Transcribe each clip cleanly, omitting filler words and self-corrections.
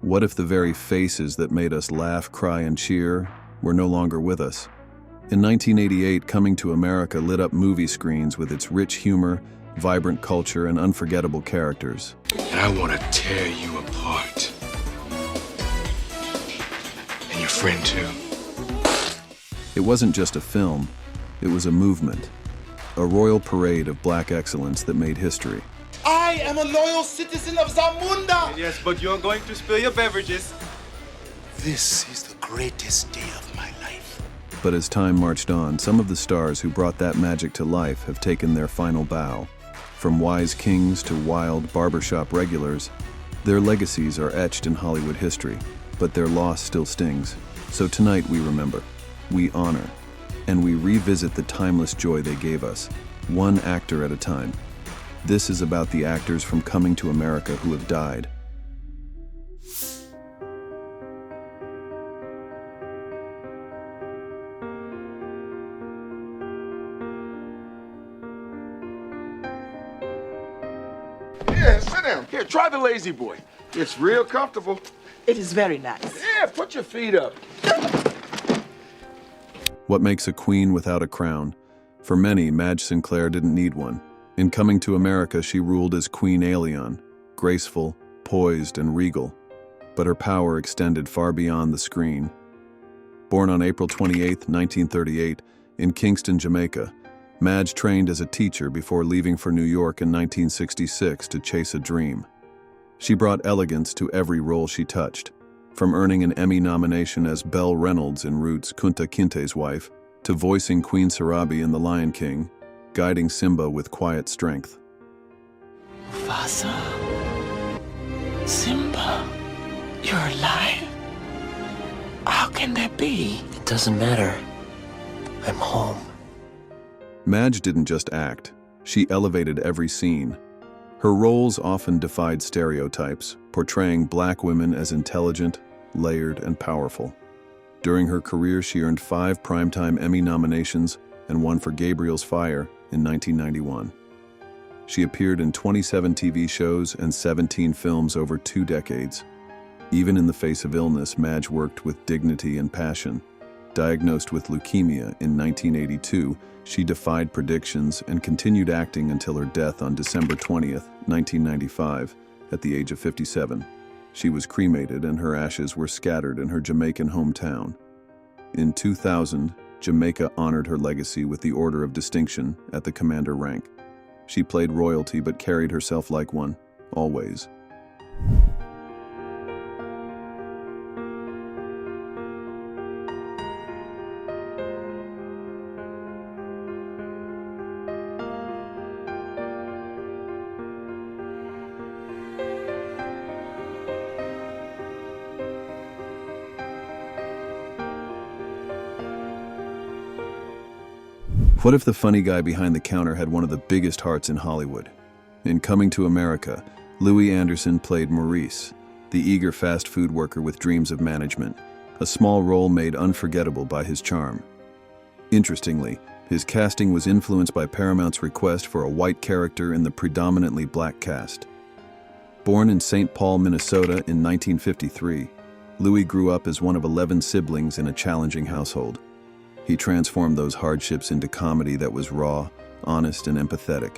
What if the very faces that made us laugh, cry, and cheer were no longer with us? In 1988, Coming to America lit up movie screens with its rich humor, vibrant culture, and unforgettable characters. And I want to tear you apart. And your friend, too. It wasn't just a film, it was a movement, a royal parade of black excellence that made history. I am a loyal citizen of Zamunda! Yes, but you're going to spill your beverages. This is the greatest day of my life. But as time marched on, some of the stars who brought that magic to life have taken their final bow. From wise kings to wild barbershop regulars, their legacies are etched in Hollywood history, but their loss still stings. So tonight we remember, we honor, and we revisit the timeless joy they gave us, one actor at a time. This is about the actors from Coming to America who have died. Yeah, sit down. Here, try the lazy boy. It's real comfortable. It is very nice. Yeah, put your feet up. What makes a queen without a crown? For many, Madge Sinclair didn't need one. In Coming to America, she ruled as Queen Alien, graceful, poised, and regal. But her power extended far beyond the screen. Born on April 28, 1938, in Kingston, Jamaica, Madge trained as a teacher before leaving for New York in 1966 to chase a dream. She brought elegance to every role she touched, from earning an Emmy nomination as Belle Reynolds in Roots' Kunta Kinte's wife, to voicing Queen Sarabi in The Lion King, guiding Simba with quiet strength. Mufasa. Simba. You're alive? How can that be? It doesn't matter. I'm home. Madge didn't just act, she elevated every scene. Her roles often defied stereotypes, portraying black women as intelligent, layered, and powerful. During her career, she earned 5 Primetime Emmy nominations and 1 for Gabriel's Fire in 1991. She appeared in 27 TV shows and 17 films over 2 decades. Even in the face of illness, Madge worked with dignity and passion. Diagnosed with leukemia in 1982, she defied predictions and continued acting until her death on December 20th, 1995, at the age of 57. She was cremated and her ashes were scattered in her Jamaican hometown. In 2000, Jamaica honored her legacy with the Order of Distinction at the commander rank. She played royalty but carried herself like one, always. What if the funny guy behind the counter had one of the biggest hearts in Hollywood? In Coming to America, Louie Anderson played Maurice, the eager fast food worker with dreams of management, a small role made unforgettable by his charm. Interestingly, his casting was influenced by Paramount's request for a white character in the predominantly black cast. Born in St. Paul, Minnesota in 1953, Louie grew up as one of 11 siblings in a challenging household. He transformed those hardships into comedy that was raw, honest, and empathetic.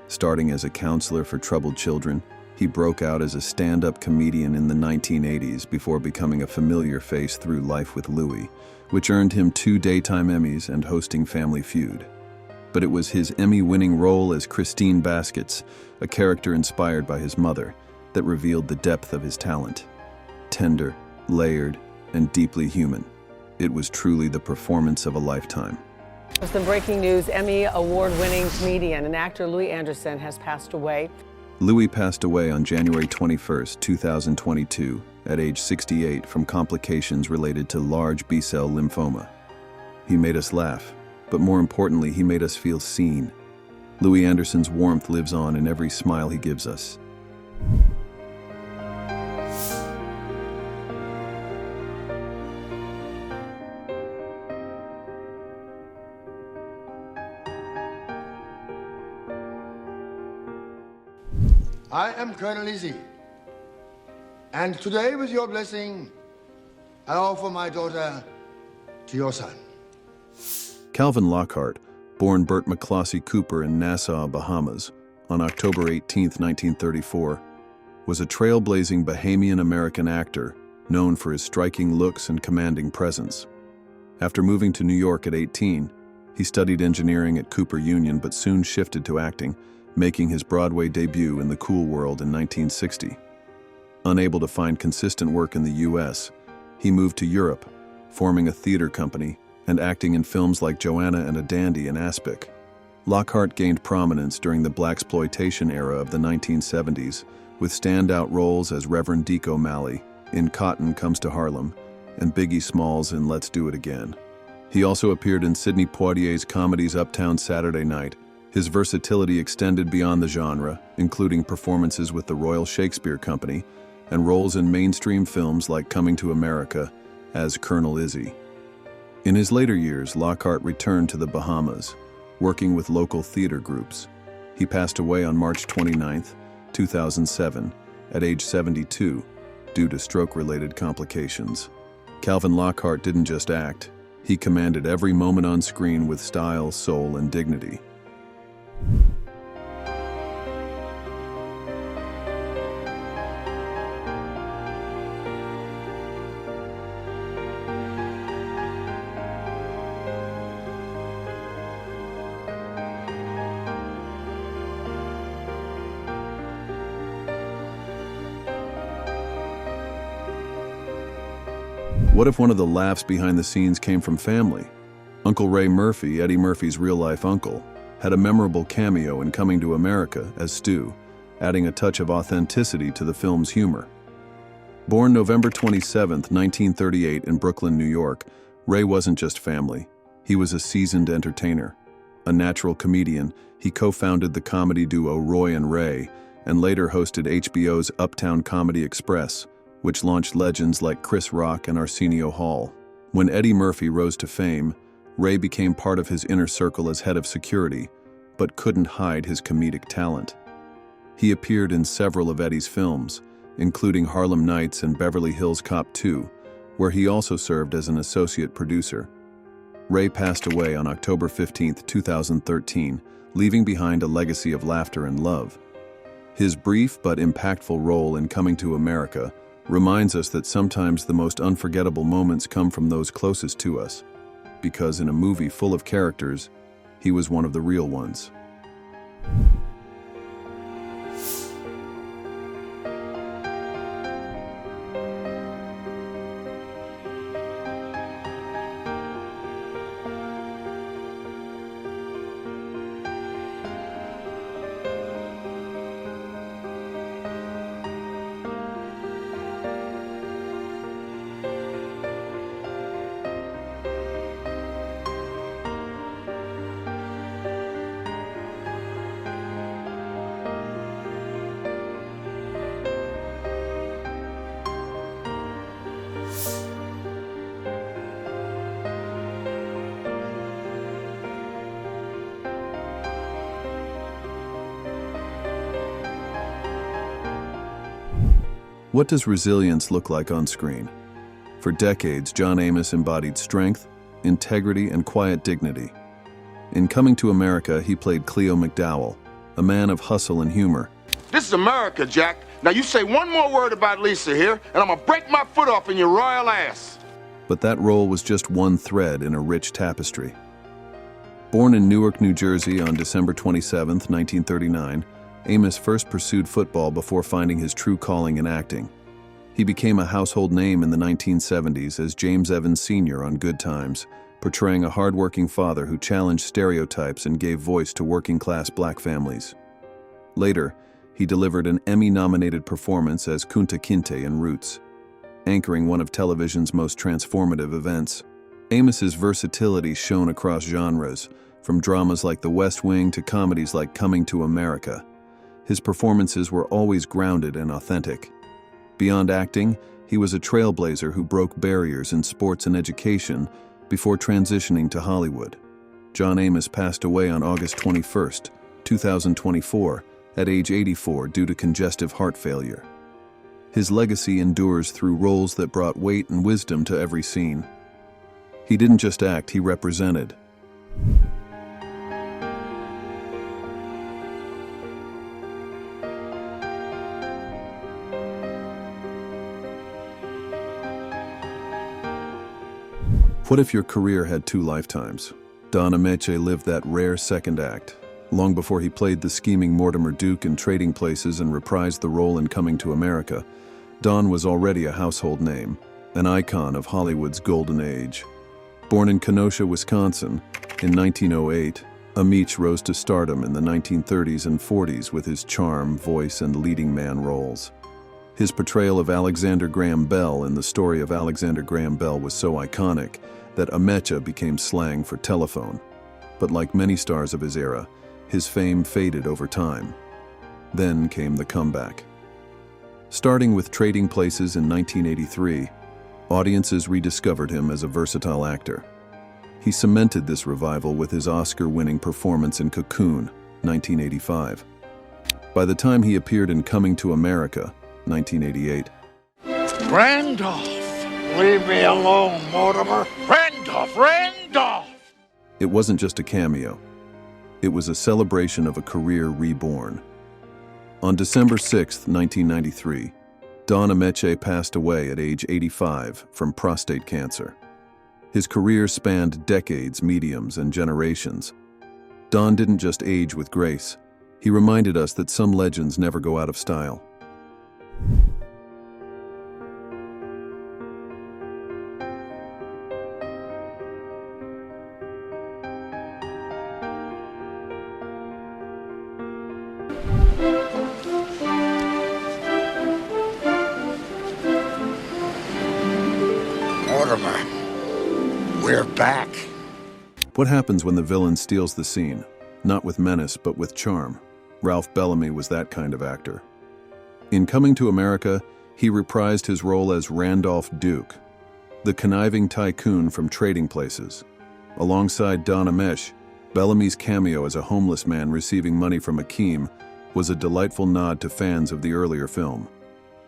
Starting as a counselor for troubled children, he broke out as a stand-up comedian in the 1980s before becoming a familiar face through Life with Louie, which earned him 2 Daytime Emmys and hosting Family Feud. But it was his Emmy-winning role as Christine Baskets, a character inspired by his mother, that revealed the depth of his talent. Tender, layered, and deeply human. It was truly the performance of a lifetime. Some breaking news, Emmy award-winning comedian and actor Louie Anderson has passed away. Louie passed away on January 21, 2022, at age 68 from complications related to large B-cell lymphoma. He made us laugh, but more importantly, he made us feel seen. Louie Anderson's warmth lives on in every smile he gives us. I am Colonel Izzy. And today, with your blessing, I offer my daughter to your son. Calvin Lockhart, born Bert McCloskey Cooper in Nassau, Bahamas, on October 18, 1934, was a trailblazing Bahamian-American actor known for his striking looks and commanding presence. After moving to New York at 18, he studied engineering at Cooper Union but soon shifted to acting, making his Broadway debut in The Cool World in 1960. Unable to find consistent work in the U.S., he moved to Europe, forming a theater company and acting in films like Joanna and a Dandy and Aspic. Lockhart gained prominence during the blaxploitation era of the 1970s, with standout roles as Reverend Deke O'Malley in Cotton Comes to Harlem and Biggie Smalls in Let's Do It Again. He also appeared in Sidney Poitier's comedies Uptown Saturday Night. His versatility extended beyond the genre, including performances with the Royal Shakespeare Company and roles in mainstream films like Coming to America as Colonel Izzy. In his later years, Lockhart returned to the Bahamas, working with local theater groups. He passed away on March 29, 2007, at age 72, due to stroke-related complications. Calvin Lockhart didn't just act, he commanded every moment on screen with style, soul, and dignity. What if one of the laughs behind the scenes came from family? Uncle Ray Murphy, Eddie Murphy's real-life uncle, had a memorable cameo in Coming to America as Stu, adding a touch of authenticity to the film's humor. Born November 27, 1938 in Brooklyn, New York, Ray wasn't just family. He was a seasoned entertainer. A natural comedian, he co-founded the comedy duo Roy and Ray, and later hosted HBO's Uptown Comedy Express, which launched legends like Chris Rock and Arsenio Hall. When Eddie Murphy rose to fame, Ray became part of his inner circle as head of security, but couldn't hide his comedic talent. He appeared in several of Eddie's films, including Harlem Nights and Beverly Hills Cop 2, where he also served as an associate producer. Ray passed away on October 15, 2013, leaving behind a legacy of laughter and love. His brief but impactful role in Coming to America reminds us that sometimes the most unforgettable moments come from those closest to us, because in a movie full of characters, he was one of the real ones. What does resilience look like on screen? For decades, John Amos embodied strength, integrity, and quiet dignity. In Coming to America, he played Cleo McDowell, a man of hustle and humor. This is America, Jack. Now you say one more word about Lisa here, and I'm gonna break my foot off in your royal ass. But that role was just one thread in a rich tapestry. Born in Newark, New Jersey on December 27, 1939, Amos first pursued football before finding his true calling in acting. He became a household name in the 1970s as James Evans Sr. on Good Times, portraying a hard-working father who challenged stereotypes and gave voice to working-class black families. Later, he delivered an Emmy-nominated performance as Kunta Kinte in Roots, anchoring one of television's most transformative events. Amos's versatility shone across genres, from dramas like The West Wing to comedies like Coming to America. His performances were always grounded and authentic. Beyond acting, he was a trailblazer who broke barriers in sports and education before transitioning to Hollywood. John Amos passed away on August 21, 2024, at age 84 due to congestive heart failure. his legacy endures through roles that brought weight and wisdom to every scene. He didn't just act, he represented. What if your career had two lifetimes? Don Ameche lived that rare second act. Long before he played the scheming Mortimer Duke in Trading Places and reprised the role in Coming to America, Don was already a household name, an icon of Hollywood's golden age. Born in Kenosha, Wisconsin, in 1908, Ameche rose to stardom in the 1930s and 40s with his charm, voice, and leading man roles. His portrayal of Alexander Graham Bell in The Story of Alexander Graham Bell was so iconic that Ameche became slang for telephone. But like many stars of his era, his fame faded over time. Then came the comeback. Starting with Trading Places in 1983, audiences rediscovered him as a versatile actor. He cemented this revival with his Oscar-winning performance in Cocoon, 1985. By the time he appeared in Coming to America, 1988, Randolph! Leave me alone, Mortimer! Randolph! it wasn't just a cameo. It was a celebration of a career reborn. On December 6, 1993, Don Ameche passed away at age 85 from prostate cancer. His career spanned decades, mediums, and generations. Don didn't just age with grace. He reminded us that some legends never go out of style. Mortimer, we're back. What happens when the villain steals the scene? Not with menace, but with charm. Ralph Bellamy was that kind of actor. In Coming to America, he reprised his role as Randolph Duke, the conniving tycoon from Trading Places. Alongside Don Ameche, Bellamy's cameo as a homeless man receiving money from Akeem was a delightful nod to fans of the earlier film.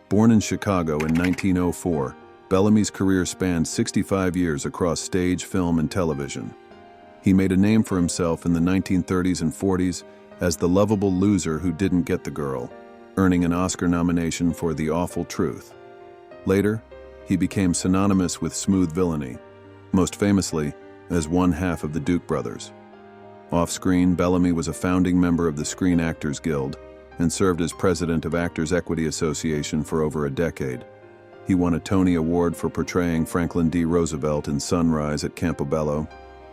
Born in Chicago in 1904, Bellamy's career spanned 65 years across stage, film, and television. He made a name for himself in the 1930s and 40s as the lovable loser who didn't get the girl, earning an Oscar nomination for The Awful Truth. Later, he became synonymous with smooth villainy, most famously as one half of the Duke brothers. Off-screen, Bellamy was a founding member of the Screen Actors Guild and served as president of Actors Equity Association for over a decade. He won a Tony Award for portraying Franklin D. Roosevelt in Sunrise at Campobello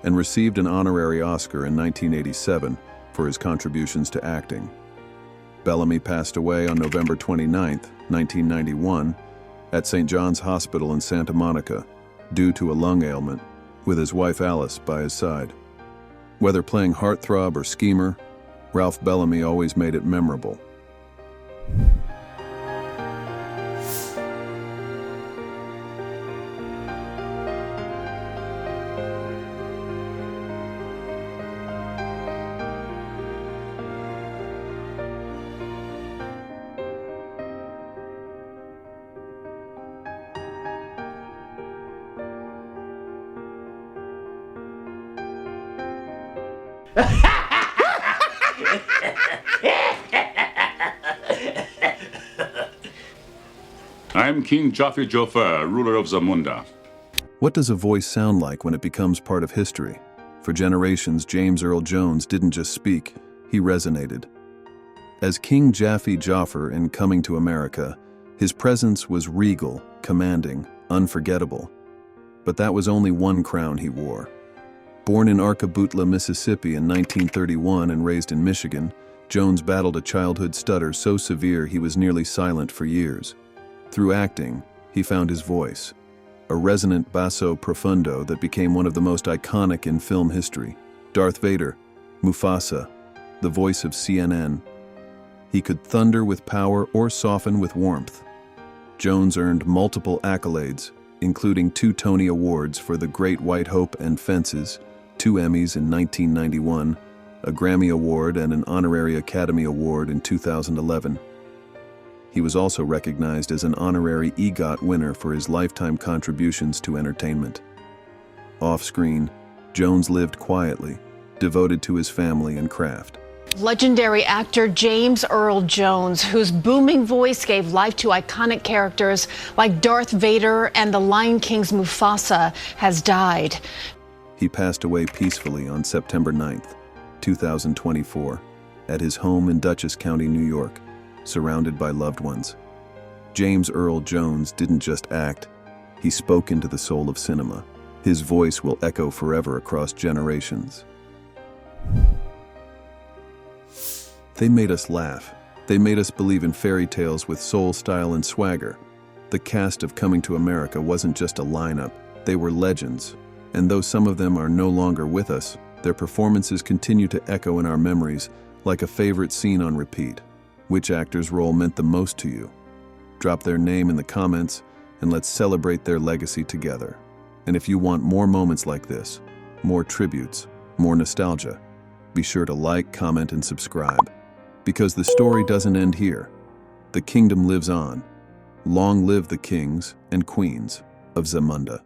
and received an honorary Oscar in 1987 for his contributions to acting. Bellamy passed away on November 29, 1991, at St. John's Hospital in Santa Monica due to a lung ailment, with his wife Alice by his side. Whether playing heartthrob or schemer, Ralph Bellamy always made it memorable. I'm King Joffrey Joffre, ruler of Zamunda. What does a voice sound like when it becomes part of history? For generations, James Earl Jones didn't just speak, he resonated. As King Jaffe Joffer in Coming to America, his presence was regal, commanding, unforgettable. But that was only one crown he wore. Born in Arcaboutla, Mississippi in 1931 and raised in Michigan, Jones battled a childhood stutter so severe he was nearly silent for years. Through acting, he found his voice, a resonant basso profundo that became one of the most iconic in film history. Darth Vader, Mufasa, the voice of CNN. He could thunder with power or soften with warmth. Jones earned multiple accolades, including 2 Tony Awards for The Great White Hope and Fences, 2 Emmys in 1991, a Grammy Award and an Honorary Academy Award in 2011. He was also recognized as an honorary EGOT winner for his lifetime contributions to entertainment. Off-screen, Jones lived quietly, devoted to his family and craft. Legendary actor James Earl Jones, whose booming voice gave life to iconic characters like Darth Vader and the Lion King's Mufasa, has died. He passed away peacefully on September 9th, 2024, at his home in Dutchess County, New York, surrounded by loved ones. James Earl Jones didn't just act, he spoke into the soul of cinema. His voice will echo forever across generations. They made us laugh. They made us believe in fairy tales with soul, style, and swagger. The cast of Coming to America wasn't just a lineup, they were legends. And though some of them are no longer with us, their performances continue to echo in our memories like a favorite scene on repeat. Which actor's role meant the most to you? Drop their name in the comments and let's celebrate their legacy together. And if you want more moments like this, more tributes, more nostalgia, be sure to like, comment, and subscribe. Because the story doesn't end here. The kingdom lives on. Long live the kings and queens of Zamunda.